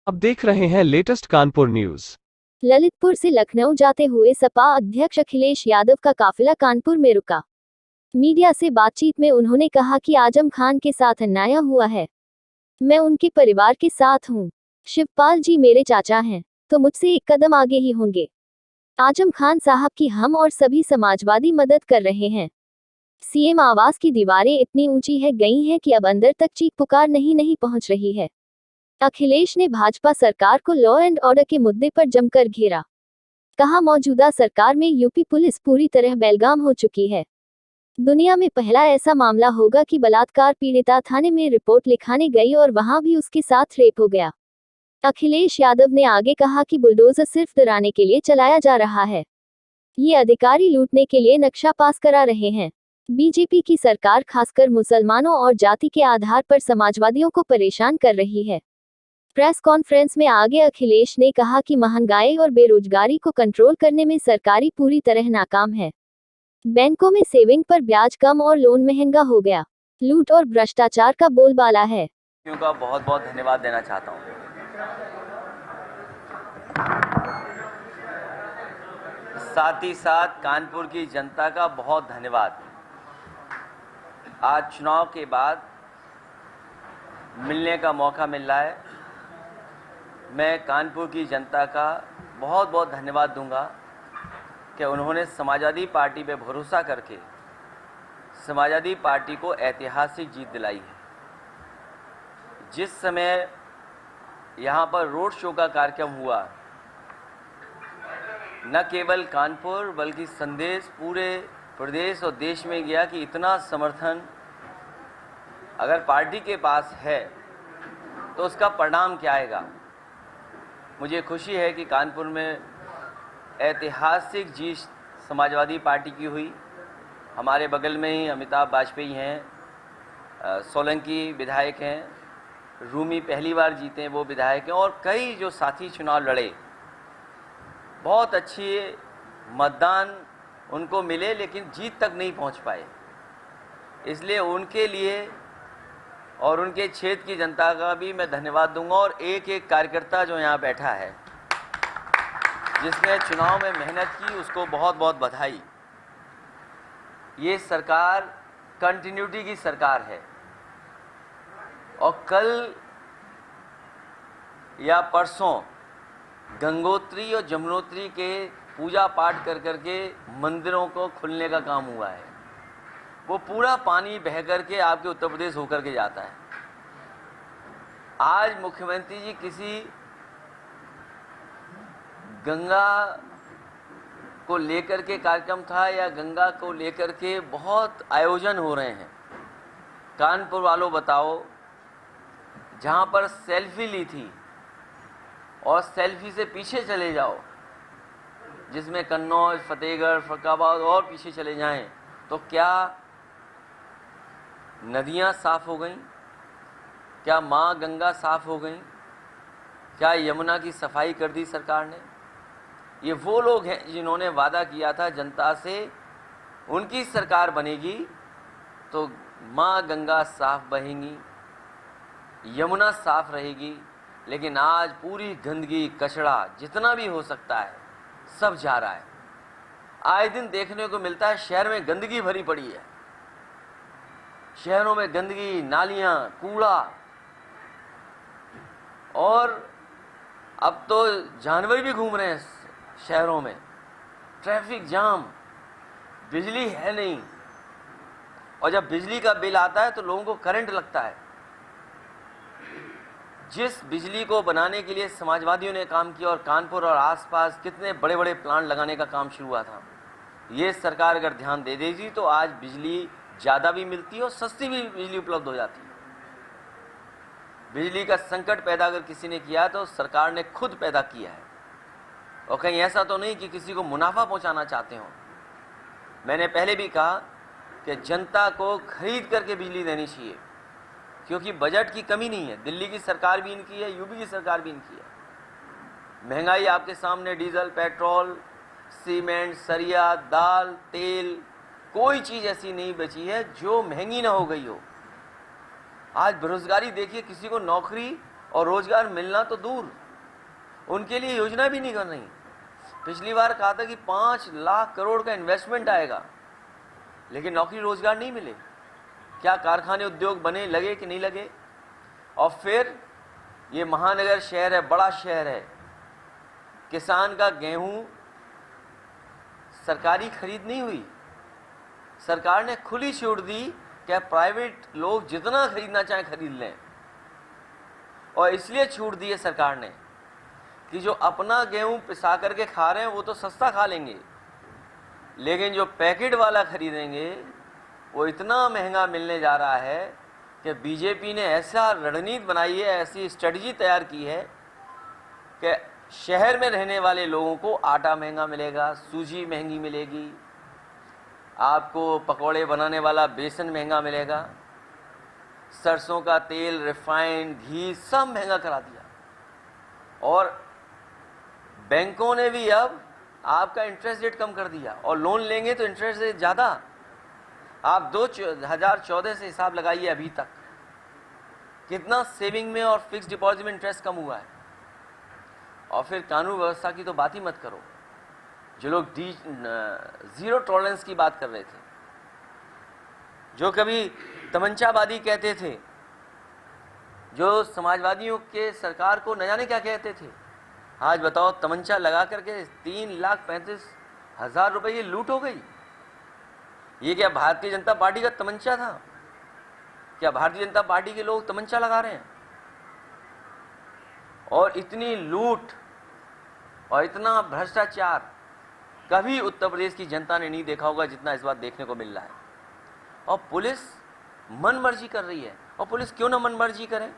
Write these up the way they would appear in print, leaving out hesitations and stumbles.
अब देख रहे हैं लेटेस्ट कानपुर न्यूज। ललितपुर से लखनऊ जाते हुए सपा अध्यक्ष अखिलेश यादव का काफिला कानपुर में रुका। मीडिया से बातचीत में उन्होंने कहा कि आजम खान के साथ अन्याय हुआ है। मैं उनके परिवार के साथ हूँ। शिवपाल जी मेरे चाचा हैं, तो मुझसे एक कदम आगे ही होंगे। आजम खान साहब की हम और सभी समाजवादी मदद कर रहे हैं। सीएम आवास की दीवारें इतनी ऊंची है गई हैं कि अब अंदर तक चीख पुकार नहीं पहुंच रही है। अखिलेश ने भाजपा सरकार को लॉ एंड ऑर्डर के मुद्दे पर जमकर घेरा। कहा मौजूदा सरकार में यूपी पुलिस पूरी तरह बेलगाम हो चुकी है। दुनिया में पहला ऐसा मामला होगा कि बलात्कार पीड़िता थाने में रिपोर्ट लिखाने गई और वहां भी उसके साथ रेप हो गया। अखिलेश यादव ने आगे कहा कि बुलडोजर सिर्फ डराने के लिए चलाया जा रहा है। ये अधिकारी लूटने के लिए नक्शा पास करा रहे हैं। बीजेपी की सरकार खासकर मुसलमानों और जाति के आधार पर समाजवादियों को परेशान कर रही है। प्रेस कॉन्फ्रेंस में आगे अखिलेश ने कहा कि महंगाई और बेरोजगारी को कंट्रोल करने में सरकारी पूरी तरह नाकाम है। बैंकों में सेविंग पर ब्याज कम और लोन महंगा हो गया। लूट और भ्रष्टाचार का बोलबाला है। का बहुत बहुत धन्यवाद देना चाहता हूं। साथ ही साथ कानपुर की जनता का बहुत धन्यवाद। आज चुनाव के बाद मिलने का मौका मिल रहा है। मैं कानपुर की जनता का बहुत बहुत धन्यवाद दूंगा कि उन्होंने समाजवादी पार्टी पे भरोसा करके समाजवादी पार्टी को ऐतिहासिक जीत दिलाई है। जिस समय यहाँ पर रोड शो का कार्यक्रम हुआ, न केवल कानपुर बल्कि संदेश पूरे प्रदेश और देश में गया कि इतना समर्थन अगर पार्टी के पास है तो उसका परिणाम क्या आएगा। मुझे खुशी है कि कानपुर में ऐतिहासिक जीत समाजवादी पार्टी की हुई। हमारे बगल में ही अमिताभ वाजपेयी हैं, सोलंकी विधायक हैं, रूमी पहली बार जीते हैं वो विधायक हैं, और कई जो साथी चुनाव लड़े। बहुत अच्छी मतदान उनको मिले लेकिन जीत तक नहीं पहुंच पाए। इसलिए उनके लिए और उनके क्षेत्र की जनता का भी मैं धन्यवाद दूंगा। और एक एक कार्यकर्ता जो यहाँ बैठा है जिसने चुनाव में मेहनत की, उसको बहुत बहुत बधाई। ये सरकार कंटिन्यूटी की सरकार है और कल या परसों गंगोत्री और जमुनोत्री के पूजा पाठ कर करके मंदिरों को खुलने का काम हुआ है। वो पूरा पानी बह करके आपके उत्तर प्रदेश होकर के जाता है। आज मुख्यमंत्री जी किसी गंगा को लेकर के कार्यक्रम था या गंगा को लेकर के बहुत आयोजन हो रहे हैं। कानपुर वालों बताओ, जहां पर सेल्फी ली थी और सेल्फी से पीछे चले जाओ, जिसमें कन्नौज, फतेहगढ़, फरुखाबाद और पीछे चले जाएं, तो क्या नदियां साफ हो गईं? क्या माँ गंगा साफ हो गईं? क्या यमुना की सफाई कर दी सरकार ने? ये वो लोग हैं जिन्होंने वादा किया था जनता से, उनकी सरकार बनेगी तो माँ गंगा साफ बहेंगी, यमुना साफ रहेगी। लेकिन आज पूरी गंदगी, कचरा जितना भी हो सकता है सब जा रहा है। आए दिन देखने को मिलता है शहर में गंदगी भरी पड़ी है। शहरों में गंदगी, नालियां, कूड़ा, और अब तो जानवर भी घूम रहे हैं शहरों में। ट्रैफिक जाम, बिजली है नहीं, और जब बिजली का बिल आता है तो लोगों को करंट लगता है। जिस बिजली को बनाने के लिए समाजवादियों ने काम किया और कानपुर और आसपास कितने बड़े बड़े प्लांट लगाने का काम शुरू हुआ था, ये सरकार अगर ध्यान दे देगी तो आज बिजली ज़्यादा भी मिलती है और सस्ती भी बिजली उपलब्ध हो जाती है। बिजली का संकट पैदा अगर किसी ने किया तो सरकार ने खुद पैदा किया है, और कहीं ऐसा तो नहीं कि किसी को मुनाफा पहुंचाना चाहते हो। मैंने पहले भी कहा कि जनता को खरीद करके बिजली देनी चाहिए, क्योंकि बजट की कमी नहीं है। दिल्ली की सरकार भी इनकी है, यूपी की सरकार भी इनकी है। महंगाई आपके सामने, डीजल, पेट्रोल, सीमेंट, सरिया, दाल, तेल, कोई चीज़ ऐसी नहीं बची है जो महंगी ना हो गई हो। आज बेरोजगारी देखिए, किसी को नौकरी और रोजगार मिलना तो दूर, उनके लिए योजना भी नहीं कर रही। पिछली बार कहा था कि 5 लाख करोड़ का इन्वेस्टमेंट आएगा, लेकिन नौकरी रोजगार नहीं मिले। क्या कारखाने उद्योग बने, लगे कि नहीं लगे? और फिर ये महानगर शहर है, बड़ा शहर है, किसान का गेहूं सरकारी खरीद नहीं हुई, सरकार ने खुली छूट दी कि प्राइवेट लोग जितना खरीदना चाहें खरीद लें। और इसलिए छूट दी है सरकार ने कि जो अपना गेहूं पिसा करके खा रहे हैं वो तो सस्ता खा लेंगे, लेकिन जो पैकेट वाला खरीदेंगे वो इतना महंगा मिलने जा रहा है कि बीजेपी ने ऐसा रणनीति बनाई है, ऐसी स्ट्रेटजी तैयार की है कि शहर में रहने वाले लोगों को आटा महंगा मिलेगा, सूजी महंगी मिलेगी, आपको पकौड़े बनाने वाला बेसन महंगा मिलेगा, सरसों का तेल, रिफाइंड, घी सब महंगा करा दिया। और बैंकों ने भी अब आपका इंटरेस्ट रेट कम कर दिया, और लोन लेंगे तो इंटरेस्ट रेट ज़्यादा। आप 2014 से हिसाब लगाइए अभी तक कितना सेविंग में और फिक्स डिपॉजिट में इंटरेस्ट कम हुआ है। और फिर कानून व्यवस्था की तो बात ही मत करो। जो लोग जीरो टॉलरेंस की बात कर रहे थे, जो कभी तमंचावादी कहते थे, जो समाजवादियों के सरकार को न जाने क्या कहते थे, आज बताओ तमंचा लगा करके 3,35,000 रुपए ये लूट हो गई। ये क्या भारतीय जनता पार्टी का तमंचा था? क्या भारतीय जनता पार्टी के लोग तमंचा लगा रहे हैं? और इतनी लूट और इतना भ्रष्टाचार कभी उत्तर प्रदेश की जनता ने नहीं देखा होगा जितना इस बार देखने को मिल रहा है। और पुलिस मन मर्जी कर रही है। और पुलिस क्यों ना मन मर्जी करे?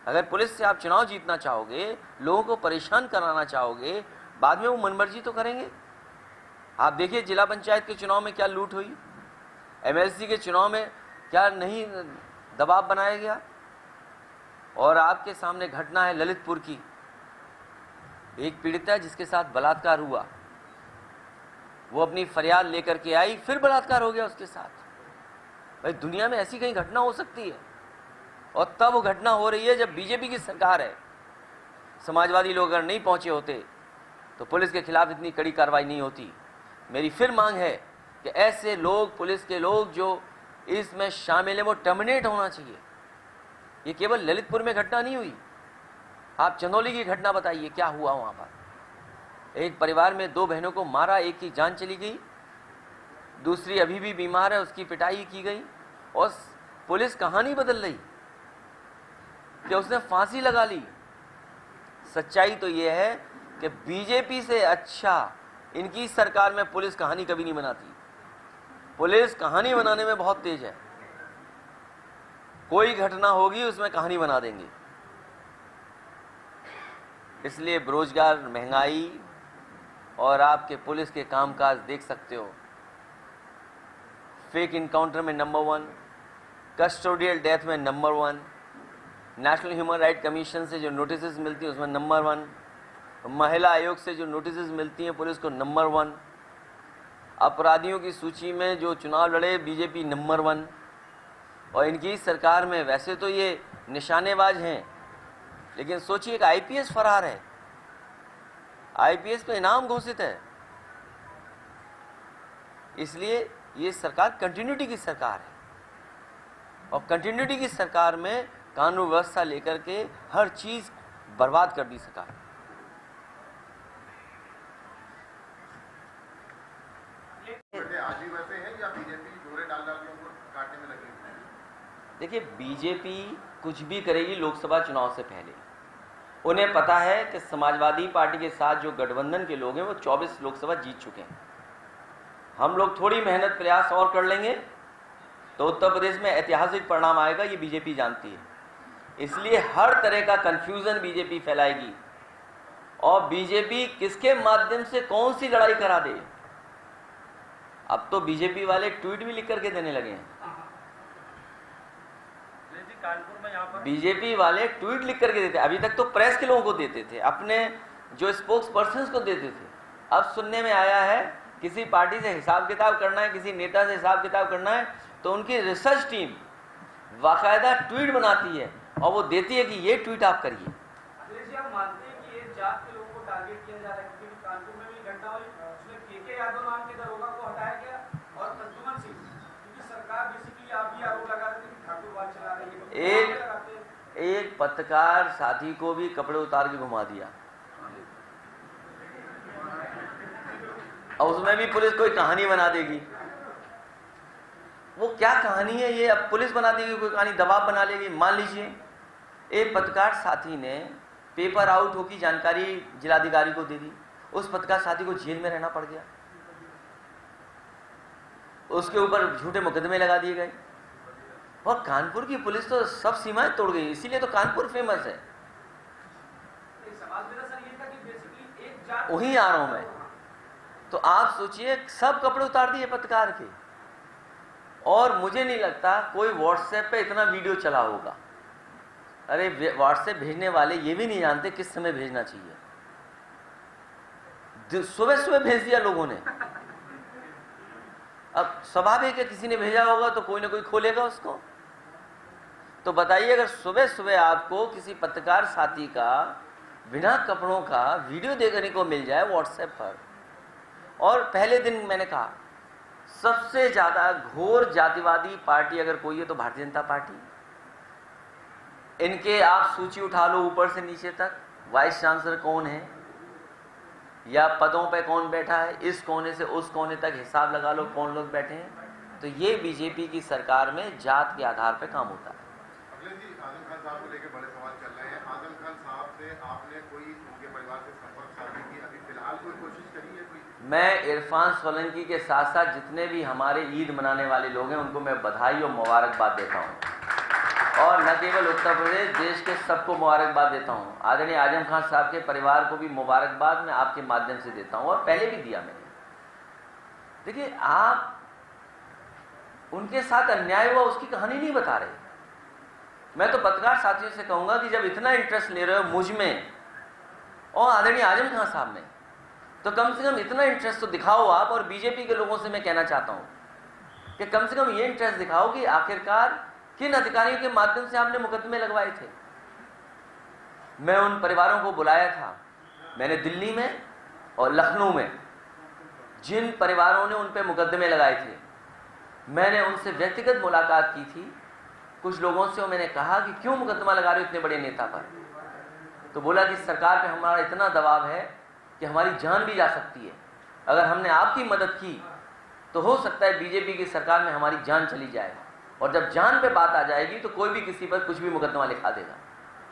अगर पुलिस से आप चुनाव जीतना चाहोगे, लोगों को परेशान कराना चाहोगे, बाद में वो मन मर्जी तो करेंगे। आप देखिए जिला पंचायत के चुनाव में क्या लूट हुई, एमएलसी के चुनाव में क्या नहीं दबाव बनाया गया। और आपके सामने घटना है ललितपुर की, एक पीड़िता है जिसके साथ बलात्कार हुआ, वो अपनी फरियाद लेकर के आई, फिर बलात्कार हो गया उसके साथ। भाई दुनिया में ऐसी कहीं घटना हो सकती है? और तब वो घटना हो रही है जब बीजेपी की सरकार है। समाजवादी लोग अगर नहीं पहुंचे होते तो पुलिस के खिलाफ इतनी कड़ी कार्रवाई नहीं होती। मेरी फिर मांग है कि ऐसे लोग, पुलिस के लोग जो इसमें शामिल हैं, वो टर्मिनेट होना चाहिए। ये केवल ललितपुर में घटना नहीं हुई, आप चंदौली की घटना बताइए क्या हुआ वहां पर। एक परिवार में 2 बहनों को मारा, एक की जान चली गई, दूसरी अभी भी बीमार है, उसकी पिटाई की गई। और पुलिस कहानी बदल रही कि उसने फांसी लगा ली। सच्चाई तो यह है कि बीजेपी से अच्छा इनकी सरकार में पुलिस कहानी कभी नहीं बनाती। पुलिस कहानी बनाने में बहुत तेज है, कोई घटना होगी उसमें कहानी बना देंगे। इसलिए बेरोजगार, महंगाई और आपके पुलिस के कामकाज देख सकते हो। फेक इनकाउंटर में नंबर 1, कस्टोडियल डेथ में number 1, national human right commission से जो नोटिस मिलती है उसमें नंबर 1, महिला आयोग से जो नोटिस मिलती हैं पुलिस को नंबर 1, अपराधियों की सूची में जो चुनाव लड़े बीजेपी नंबर 1। और इनकी सरकार में वैसे तो ये निशानेबाज हैं, लेकिन सोचिए एक आईपीएस फरार है, आईपीएस पे इनाम घोषित है। इसलिए ये सरकार कंटिन्यूटी की सरकार है, और कंटिन्यूटी की सरकार में कानून व्यवस्था लेकर के हर चीज बर्बाद कर दी सरकार। आज भी वैसे हैं या बीजेपी जोरे डाल डाल के उनको काटने में लगी है? देखिए बीजेपी कुछ भी करेगी लोकसभा चुनाव से पहले। उन्हें पता है कि समाजवादी पार्टी के साथ जो गठबंधन के लोग हैं वो 24 लोकसभा जीत चुके हैं। हम लोग थोड़ी मेहनत प्रयास और कर लेंगे तो उत्तर प्रदेश में ऐतिहासिक परिणाम आएगा, ये बीजेपी जानती है। इसलिए हर तरह का कंफ्यूजन बीजेपी फैलाएगी, और बीजेपी किसके माध्यम से कौन सी लड़ाई करा दे। अब तो बीजेपी वाले ट्वीट भी लिख करके देने लगे हैं। बीजेपी वाले ट्वीट लिख करके देते, अभी तक तो प्रेस के लोगों को देते थे, अपने जो स्पोक्स पर्सन को देते थे। अब सुनने में आया है किसी पार्टी से हिसाब किताब करना है, किसी नेता से हिसाब किताब करना है, तो उनकी रिसर्च टीम बाकायदा ट्वीट बनाती है और वो देती है कि ये ट्वीट आप करिए। अखिलेश जी, आप मानते हैं कि एक जात के लोगों को टारगेट किया जा रहा है? क्योंकि कानपुर में भी घटना हुई, उसमें के यादव नाम के दरोगा को हटाया गया और प्रद्युमन सिंह, क्योंकि सरकार बेसिकली आप भी आरोप लगा रहे थे कि ठाकुरवाद चला रही है। एक पत्रकार साथी को भी कपड़े उतार के घुमा दिया, और उसमें भी पुलिस कोई कहानी बना देगी। वो क्या कहानी है ये? अब पुलिस बना देगी कोई कहानी, दबाव बना लेगी। मान लीजिए एक पत्रकार साथी ने पेपर आउट हो की जानकारी जिलाधिकारी को दे दी, उस पत्रकार साथी को जेल में रहना पड़ गया, उसके ऊपर झूठे मुकदमे लगा दिए गए। और कानपुर की पुलिस तो सब सीमाएं तोड़ गई, इसीलिए तो कानपुर फेमस है। वहीं आ रहा हूं मैं। तो आप सोचिए, सब कपड़े उतार दिए पत्रकार के, और मुझे नहीं लगता कोई व्हाट्सएप पे इतना वीडियो चला होगा। अरे व्हाट्सएप भेजने वाले ये भी नहीं जानते किस समय भेजना चाहिए, सुबह सुबह भेज दिया लोगों ने। अब स्वाभाविक है किसी ने भेजा होगा तो कोई ना कोई खोलेगा उसको। तो बताइए, अगर सुबह सुबह आपको किसी पत्रकार साथी का बिना कपड़ों का वीडियो देखने को मिल जाए व्हाट्सएप पर, और पहले दिन मैंने कहा सबसे ज्यादा घोर जातिवादी पार्टी अगर कोई है तो भारतीय जनता पार्टी। इनके आप सूची उठा लो ऊपर से नीचे तक, वाइस चांसलर कौन है या पदों पे कौन बैठा है, इस कोने से उस कोने तक हिसाब लगा लो कौन लोग बैठे हैं। तो ये बीजेपी की सरकार में जात के आधार पे काम होता है। अखिलेश जी, आजम खान साहब को लेकर बड़े सवाल चल रहे हैं। आजम खान साहब से आपने कोई उनके परिवार से संपर्क साधने की अभी फिलहाल कोई कोशिश करी है? कोई मैं इरफान सोलंकी के साथ साथ जितने भी हमारे ईद मनाने वाले लोग हैं उनको मैं बधाई और मुबारकबाद देता हूँ, और न केवल उत्तर प्रदेश, देश के सबको मुबारकबाद देता हूँ। आदरणीय आजम खान साहब के परिवार को भी मुबारकबाद मैं आपके माध्यम से देता हूँ, और पहले भी दिया मैंने। देखिए, आप उनके साथ अन्याय हुआ उसकी कहानी नहीं बता रहे। मैं तो पत्रकार साथियों से कहूंगा कि जब इतना इंटरेस्ट ले रहे हो मुझ में और आदरणीय आजम खान साहब में, तो कम से कम इतना इंटरेस्ट तो दिखाओ आप। और बीजेपी के लोगों से मैं कहना चाहता हूं कि कम से कम ये इंटरेस्ट दिखाओ कि आखिरकार किन अधिकारियों के माध्यम से आपने मुकदमे लगवाए थे। मैं उन परिवारों को बुलाया था, मैंने दिल्ली में और लखनऊ में जिन परिवारों ने उन पे मुकदमे लगाए थे, मैंने उनसे व्यक्तिगत मुलाकात की थी कुछ लोगों से, और मैंने कहा कि क्यों मुकदमा लगा रहे हो इतने बड़े नेता पर। तो बोला कि सरकार पे हमारा इतना दबाव है कि हमारी जान भी जा सकती है। अगर हमने आपकी मदद की तो हो सकता है बीजेपी की सरकार में हमारी जान चली जाए, और जब जान पे बात आ जाएगी तो कोई भी किसी पर कुछ भी मुकदमा लिखा देगा।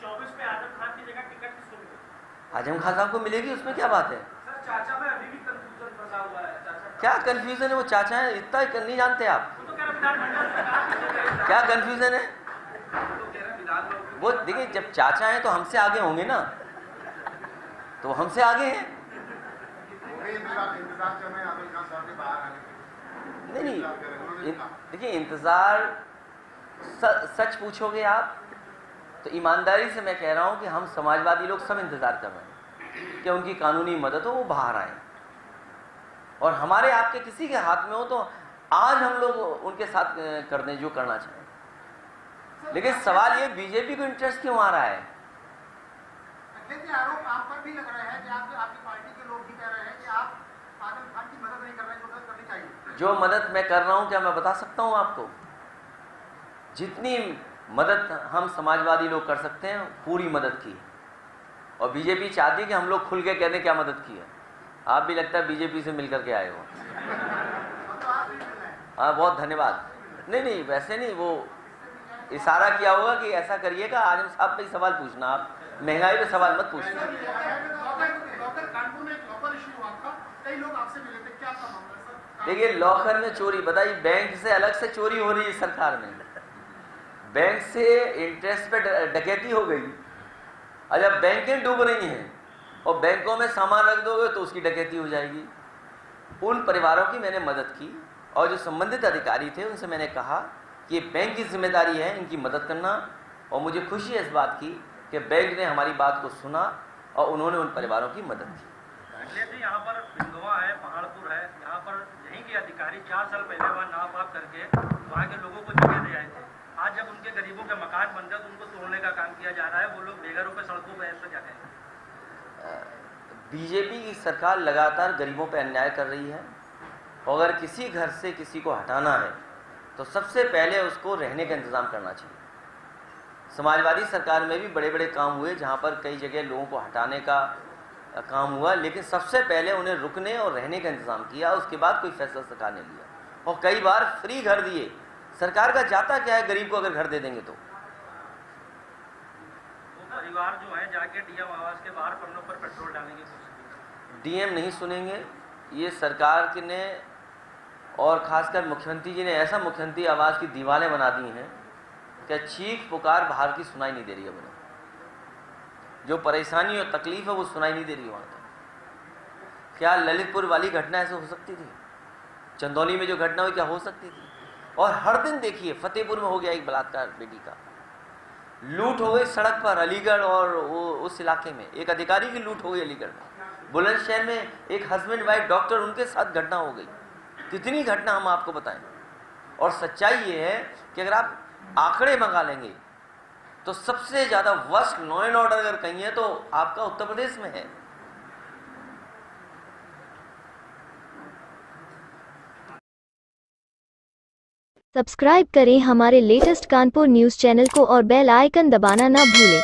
24 में आजम खान की जगह टिकट किसको मिलेगी? आजम खान साहब को मिलेगी, उसमें क्या बात है? सर, चाचा में अभी भी कंफ्यूजन फंसा हुआ है। चाचा क्या कंफ्यूजन है? वो चाचा है, इतना नहीं जानते आप? वो तो कह रहा विधानमंडल सरकार क्या कंफ्यूजन है? तो कह रहा विधान वो देखिए, जब चाचा हैं तो हमसे आगे होंगे ना, तो हमसे आगे हैं। इंतजार कर रहे हैं आजम खान साहब के बाहर आने के? नहीं, देखिए, इंतजार सच पूछोगे आप तो ईमानदारी से मैं कह रहा हूं कि हम समाजवादी लोग सब इंतजार कर रहे हैं कि उनकी कानूनी मदद हो, वो बाहर आए, और हमारे आपके किसी के हाथ में हो तो आज हम लोग उनके साथ कर दें जो करना चाहें। लेकिन सवाल ये, बीजेपी को इंटरेस्ट क्यों आ रहा है? आरोप आप पर भी लग रहा है कि आपकी पार्टी के लोग भी कह रहे हैं कि आप आजम खान की मदद नहीं कर रहे हैं, जो मदद करनी चाहिए। जो मदद मैं कर रहा हूं, क्या मैं बता सकता हूं आपको? जितनी मदद हम समाजवादी लोग कर सकते हैं पूरी मदद की, और बीजेपी चाहती है कि हम लोग खुल के कह दें क्या मदद की है। आप भी लगता है बीजेपी से मिल करके आए हो। हाँ, बहुत धन्यवाद। नहीं, वैसे नहीं, वो इशारा किया होगा कि ऐसा करिएगा, आजम साहब पे ही सवाल पूछना, आप महंगाई पे सवाल मत पूछना। देखिए, लॉकर में चोरी, बताइए, बैंक से अलग से चोरी हो रही है सरकार में, बैंक से इंटरेस्ट पे डकैती हो गई। और जब बैंकें डूब रही हैं और बैंकों में सामान रख दोगे तो उसकी डकैती हो जाएगी। उन परिवारों की मैंने मदद की, और जो संबंधित अधिकारी थे उनसे मैंने कहा कि बैंक की जिम्मेदारी है इनकी मदद करना, और मुझे खुशी है इस बात की कि बैंक ने हमारी बात को सुना और उन्होंने उन परिवारों की मदद की। जी, यहाँ पर भिंगवा है, पहाड़पुर है, यहाँ पर यहीं के अधिकारी 4 साल पहले वहाँ नाप आप करके वहाँ के लोगों को जगह दे आए थे। आज जब उनके गरीबों के मकान बन गए तो उनको तोड़ने का काम किया जा रहा है, वो लोग बेघरों पे सड़कों पे, ऐसा क्या कहेंगे? बीजेपी की सरकार लगातार गरीबों पर अन्याय कर रही है। और अगर किसी घर से किसी को हटाना है तो सबसे पहले उसको रहने का इंतज़ाम करना चाहिए। समाजवादी सरकार में भी बड़े बड़े काम हुए जहाँ पर कई जगह लोगों को हटाने का काम हुआ, लेकिन सबसे पहले उन्हें रुकने और रहने का इंतज़ाम किया, उसके बाद कोई फैसला सरकार ने लिया। और कई बार फ्री घर दिए। सरकार का जाता क्या है गरीब को अगर घर दे देंगे तो? वो परिवार जो है जाके डीएम आवास के बाहर पन्नों पर पेट्रोल डालने की कोशिश। डीएम नहीं सुनेंगे। ये सरकार के ने और खासकर मुख्यमंत्री जी ने ऐसा मुख्यमंत्री आवास की दीवारें बना दी हैं कि चीख पुकार बाहर की सुनाई नहीं दे रही है। उन्हें जो परेशानी और तकलीफ है वो सुनाई नहीं दे रही वहाँ तक। क्या ललितपुर वाली घटना ऐसे हो सकती थी? चंदौली में जो घटना हुई क्या हो सकती थी? और हर दिन देखिए फतेहपुर में हो गया एक बलात्कार, बेटी का लूट हो गई सड़क पर, अलीगढ़ और उस इलाके में एक अधिकारी की लूट हो गई अलीगढ़ में। बुलंदशहर में एक हस्बैंड वाइफ डॉक्टर, उनके साथ घटना हो गई। कितनी घटना हम आपको बताएं। और सच्चाई ये है कि अगर आप आंकड़े मंगा लेंगे तो सबसे ज़्यादा वर्स्ट लॉ एंड ऑर्डर अगर कहीं है तो आपका उत्तर प्रदेश में है। सब्सक्राइब करें हमारे लेटेस्ट कानपुर न्यूज़ चैनल को और बेल आइकन दबाना ना भूलें।